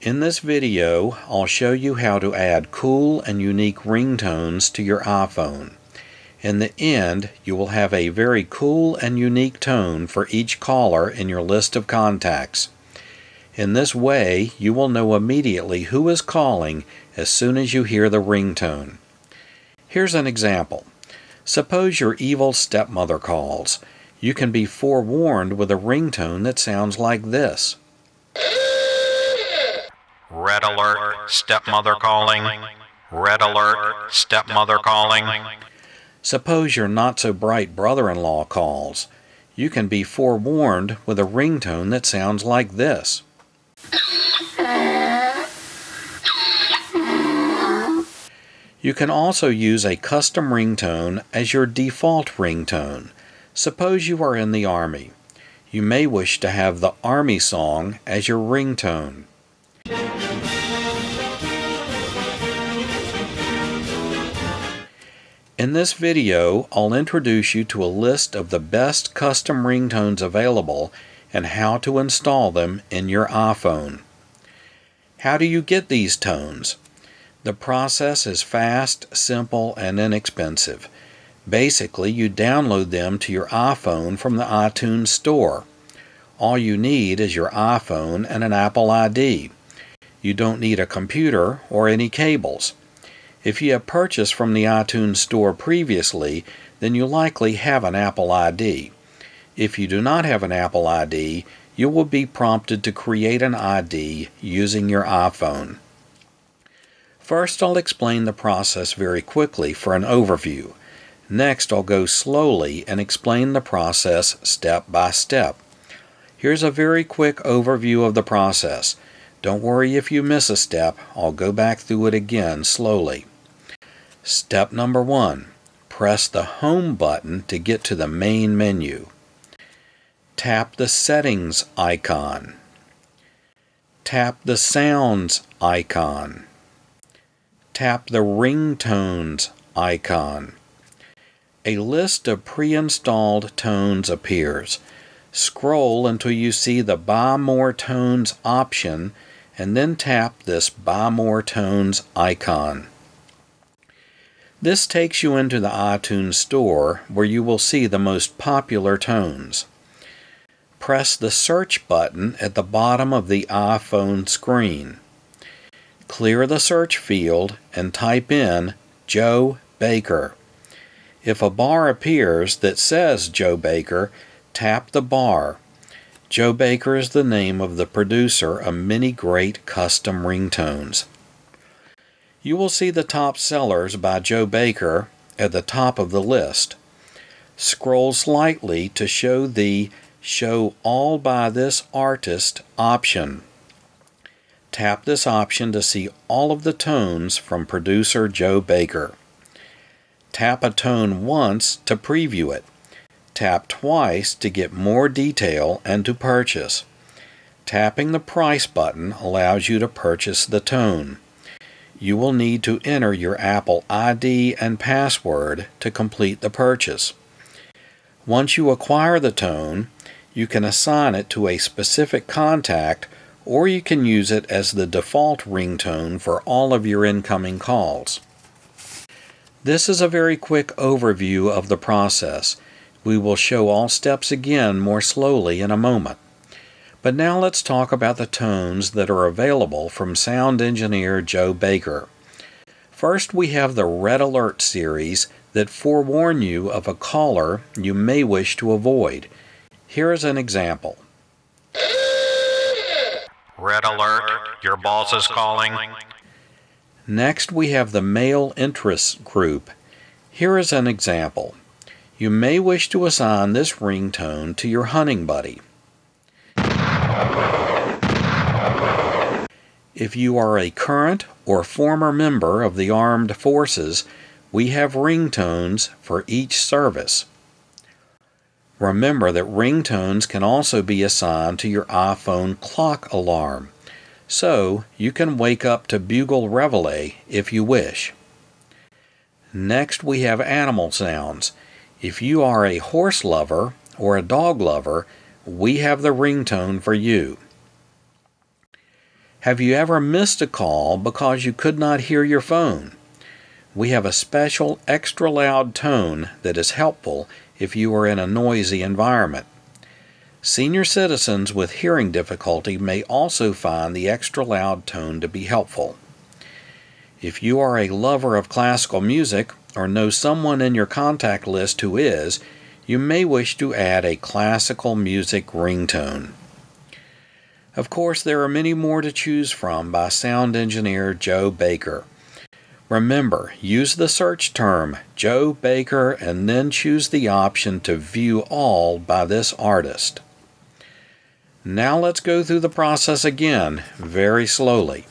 In this video, I'll show you how to add cool and unique ringtones to your iPhone. In the end, you will have a very cool and unique tone for each caller in your list of contacts. In this way, you will know immediately who is calling as soon as you hear the ringtone. Here's an example. Suppose your evil stepmother calls. You can be forewarned with a ringtone that sounds like this. Red alert, stepmother calling. Red alert, stepmother calling. Suppose your not-so-bright brother-in-law calls. You can be forewarned with a ringtone that sounds like this. You can also use a custom ringtone as your default ringtone. Suppose you are in the Army. You may wish to have the Army song as your ringtone. In this video, I'll introduce you to a list of the best custom ringtones available and how to install them in your iPhone. How do you get these tones? The process is fast, simple, and inexpensive. Basically, you download them to your iPhone from the iTunes Store. All you need is your iPhone and an Apple ID. You don't need a computer or any cables. If you have purchased from the iTunes Store previously, then you likely have an Apple ID. If you do not have an Apple ID, you will be prompted to create an ID using your iPhone. First, I'll explain the process very quickly for an overview. Next, I'll go slowly and explain the process step by step. Here's a very quick overview of the process. Don't worry if you miss a step, I'll go back through it again slowly. Step number 1. Press the Home button to get to the main menu. Tap the Settings icon. Tap the Sounds icon. Tap the Ringtones icon. A list of pre-installed tones appears. Scroll until you see the Buy More Tones option and then tap this Buy More Tones icon. This takes you into the iTunes Store where you will see the most popular tones. Press the Search button at the bottom of the iPhone screen. Clear the search field and type in Joe Baker. If a bar appears that says Joe Baker, tap the bar. Joe Baker is the name of the producer of many great custom ringtones. You will see the top sellers by Joe Baker at the top of the list. Scroll slightly to show the Show All by this Artist option. Tap this option to see all of the tones from producer Joe Baker. Tap a tone once to preview it. Tap twice to get more detail and to purchase. Tapping the Price button allows you to purchase the tone. You will need to enter your Apple ID and password to complete the purchase. Once you acquire the tone, you can assign it to a specific contact or you can use it as the default ringtone for all of your incoming calls. This is a very quick overview of the process. We will show all steps again more slowly in a moment. But now let's talk about the tones that are available from sound engineer Joe Baker. First, we have the Red Alert series that forewarn you of a caller you may wish to avoid. Here is an example. Red alert, your boss is calling. Next, we have the Male Interest group. Here is an example. You may wish to assign this ringtone to your hunting buddy. If you are a current or former member of the armed forces, we have ringtones for each service. Remember that ringtones can also be assigned to your iPhone clock alarm, so you can wake up to Bugle Reveille if you wish. Next, we have animal sounds. If you are a horse lover or a dog lover, we have the ringtone for you. Have you ever missed a call because you could not hear your phone? We have a special extra loud tone that is helpful if you are in a noisy environment. Senior citizens with hearing difficulty may also find the extra loud tone to be helpful. If you are a lover of classical music or know someone in your contact list who is, you may wish to add a classical music ringtone. Of course, there are many more to choose from by sound engineer Joe Baker. Remember, use the search term Joe Baker and then choose the option to view all by this artist. Now let's go through the process again, very slowly.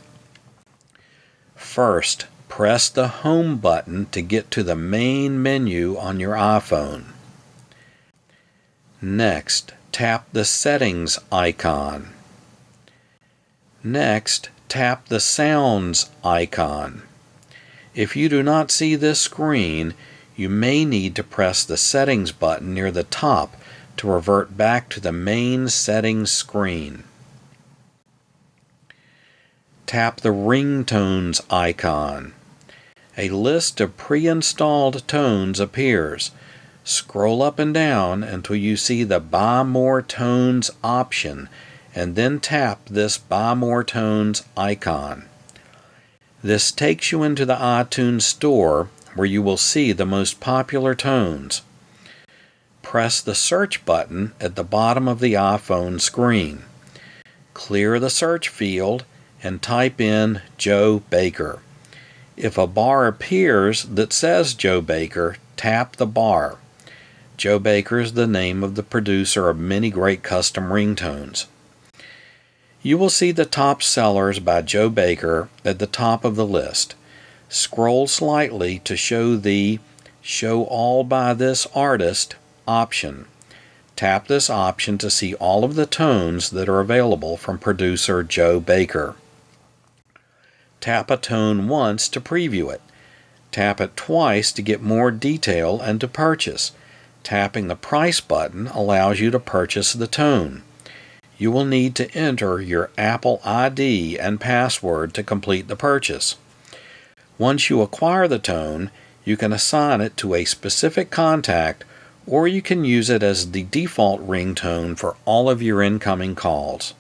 First, press the Home button to get to the main menu on your iPhone. Next, tap the Settings icon. Next, tap the Sounds icon. If you do not see this screen, you may need to press the Settings button near the top to revert back to the main settings screen. Tap the Ringtones icon. A list of pre-installed tones appears. Scroll up and down until you see the Buy More Tones option, and then tap this Buy More Tones icon. This takes you into the iTunes Store where you will see the most popular tones. Press the Search button at the bottom of the iPhone screen. Clear the search field and type in Joe Baker. If a bar appears that says Joe Baker, tap the bar. Joe Baker is the name of the producer of many great custom ringtones. You will see the top sellers by Joe Baker at the top of the list. Scroll slightly to show the Show All by This Artist option. Tap this option to see all of the tones that are available from producer Joe Baker. Tap a tone once to preview it. Tap it twice to get more detail and to purchase. Tapping the Price button allows you to purchase the tone. You will need to enter your Apple ID and password to complete the purchase. Once you acquire the tone, you can assign it to a specific contact, or you can use it as the default ringtone for all of your incoming calls.